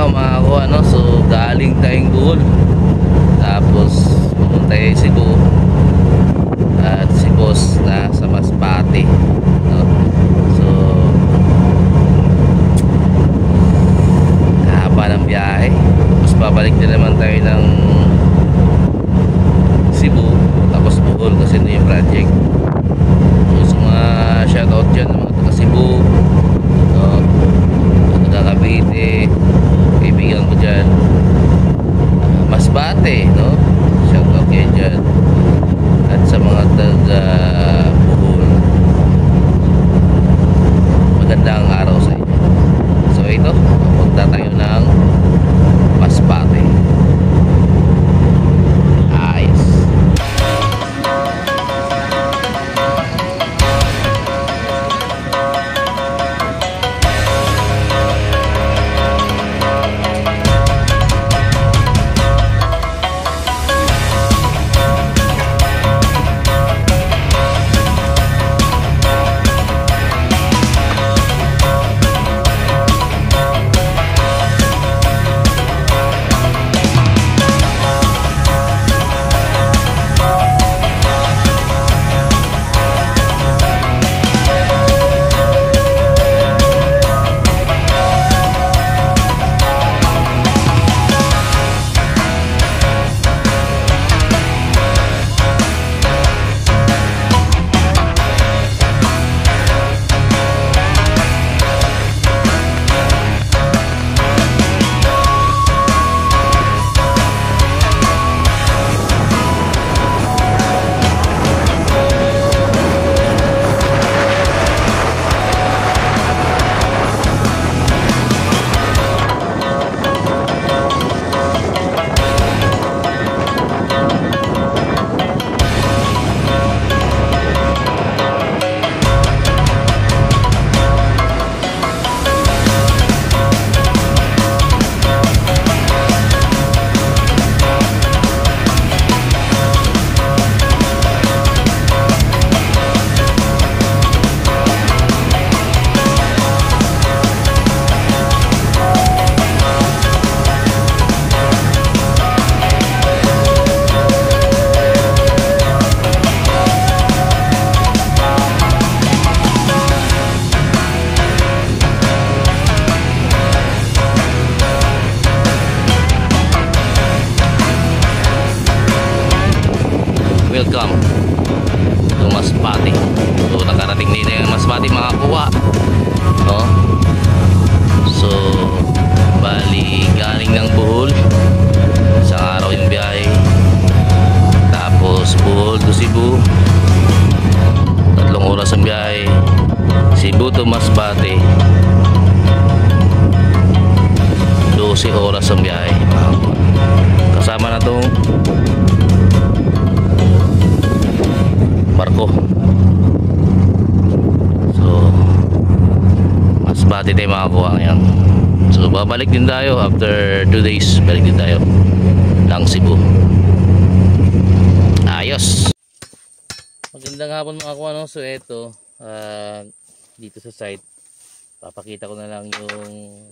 araw mga kuha, no? So galing tayong Bohol, tapos pumunta tayo Cebu, at si boss na sa Masbate, no? So kahaba ng biyahe, tapos babalik din naman tayo ng Cebu, tapos Bohol kasi ito yung project. So mga shoutout dyan ng mga taga Cebu, no? Taga Cavite, kaibigan ko dyan, Masbate, no? Shoutout kayo dyan, at sa mga taga Bohol, magandang araw sa inyo. So ito, punta tayo ng Masbate. Ayos. Welcome to Masbate. So nakarating din yung Masbate mga kuha, no? So bali galing ng Bohol, isang araw yung biyahe, tapos Bohol to Cebu, 3 oras ang biyahe. Cebu to Masbate, 12 oras ang biyahe. Kasama na tong barko. So Masbate tayo makakuha ngayon. So babalik din tayo after 2 days, balik din tayo ng Cebu. Ayos. Magandang hapon mga kuha, no? So eto, dito sa site papakita ko na lang yung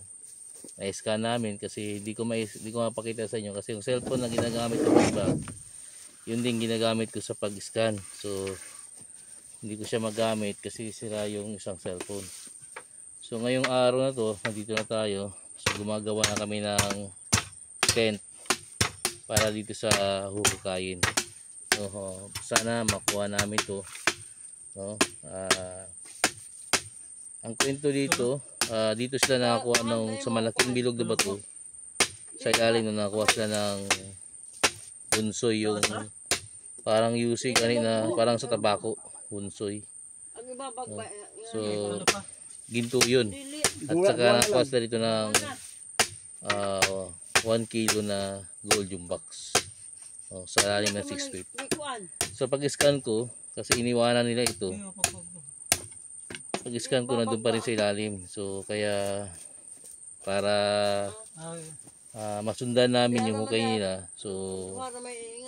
na-scan namin, kasi di ko mapakita sa inyo kasi yung cellphone na ginagamit ko bag, yun din ginagamit ko sa pag-scan. So hindi ko siya magamit kasi sira yung isang cellphone. So ngayong araw na to, nandito na tayo. So gumagawa na kami ng tent para dito sa huhukayin. So sana makuha namin to, no? Ang kwento dito, dito sila nakakuha sa malaking bilog na bato. Sa ilalim na nakakuha sila ng bunsoy, yung parang usig kanina, parang sa tabako, bunsoy. So ginto yun. At saka nakakuha sila dito ng 1 kilo na gold yung box, sa ilalim ng 6 feet. So pag-scan ko, kasi iniwanan nila ito, pag-scan ko nandun pa rin sa ilalim. So kaya para masundan namin yung hukay nila, so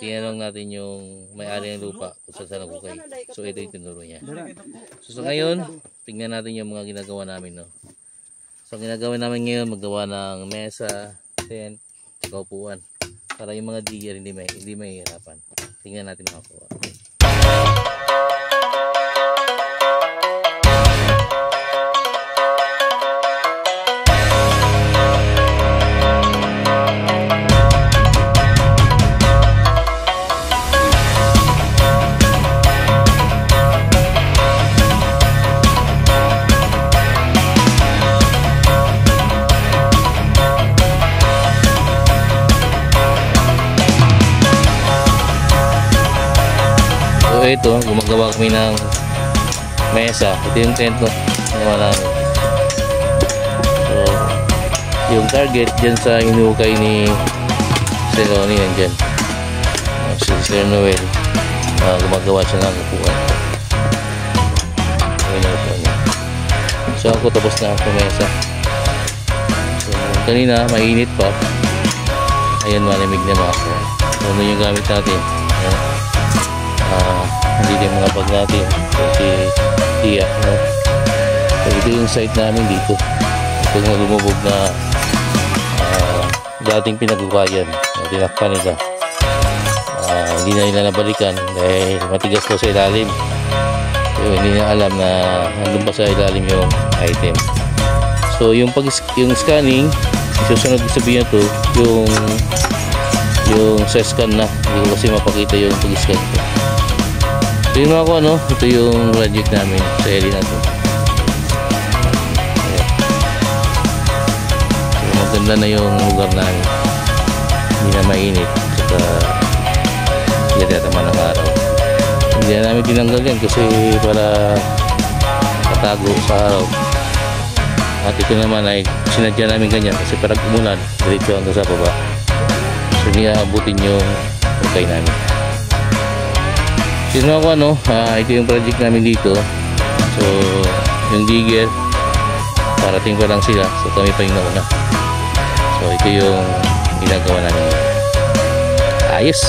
tinanong natin yung may-ari ng lupa kung saan ang hukay. So ito yung tinuro niya. So ngayon tingnan natin yung mga ginagawa namin, no? So ang ginagawa namin ngayon, maggawa ng mesa, tent, saka upuan. Para yung mga digger hindi mahihirapan. Tingnan natin makakuha. So ito, gumagawa kami ng mesa. Ito yung tent ko. So, yung target dyan sa hinukay ni Sir Ronnie yan dyan. Si Sir Noel. Gumagawa siya ng upuan. So ako tapos na ang mesa. So kanina mainit pa. Ayan, malamig na mga ako. So ano yung gamit natin? Hindi din mga bag natin kasi iya, no? So ito yung site namin dito. Ito yung lumubog na dating pinagukayan, tinakpan nila. Hindi na nila nabalikan dahil matigas daw sa ilalim. So hindi na alam na nandun pa sa ilalim yung item. So yung scanning, susunod sabihin to yung sa scan na, hindi ko kasi mapakita yung pag-scan ko. So yun mga ko, ito yung project namin sa area na to. So maganda na yung lugar namin, hindi na mainit, saka hindi natama ng araw. Hindi na namin tinanggal yan kasi para katago sa araw. At ito naman ay sinadya namin ganyan kasi parang umulan diretso hanggang sa baba. So hindi aabutin yung ukay namin. Sino ako ito yung project namin dito. So yung digger parating pa lang sila, so kami pa yung nauna. So ito yung ginagawa namin. Ayos.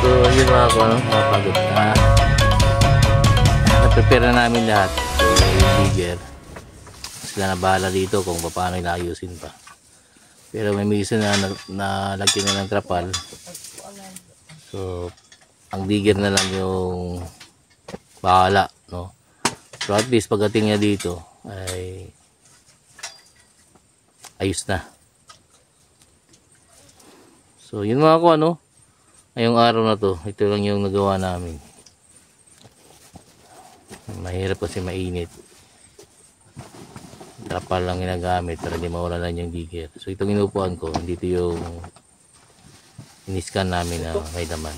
So yun mga ako, napagod na. Prepare na namin lahat. So yung digger, sila na bahala dito kung paano inaayusin pa. Pero may minsan na lagyan na ng trapal. So ang digger na lang yung bahala, no? So at least pagdating niya dito ay ayos na. So yun mga ko, ngayong araw na to, ito lang yung nagawa namin. Mahirap kasi mainit. Trapal lang ginagamit para hindi mawalan yung digger. So itong inupuan ko, dito yung iniskan namin na may laman.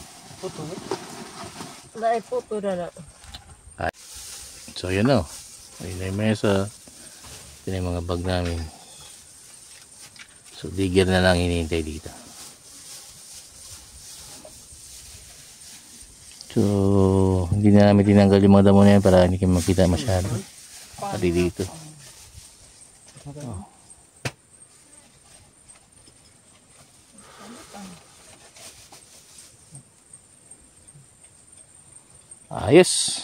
So yun o. Ayun na yung mesa. Ito na yung mga bag namin. So digger na lang hinihintay dito. So hindi na namin tinanggal yung mga damo na yan para hindi kayo makita masyado. Pati dito. Oh. Ayos.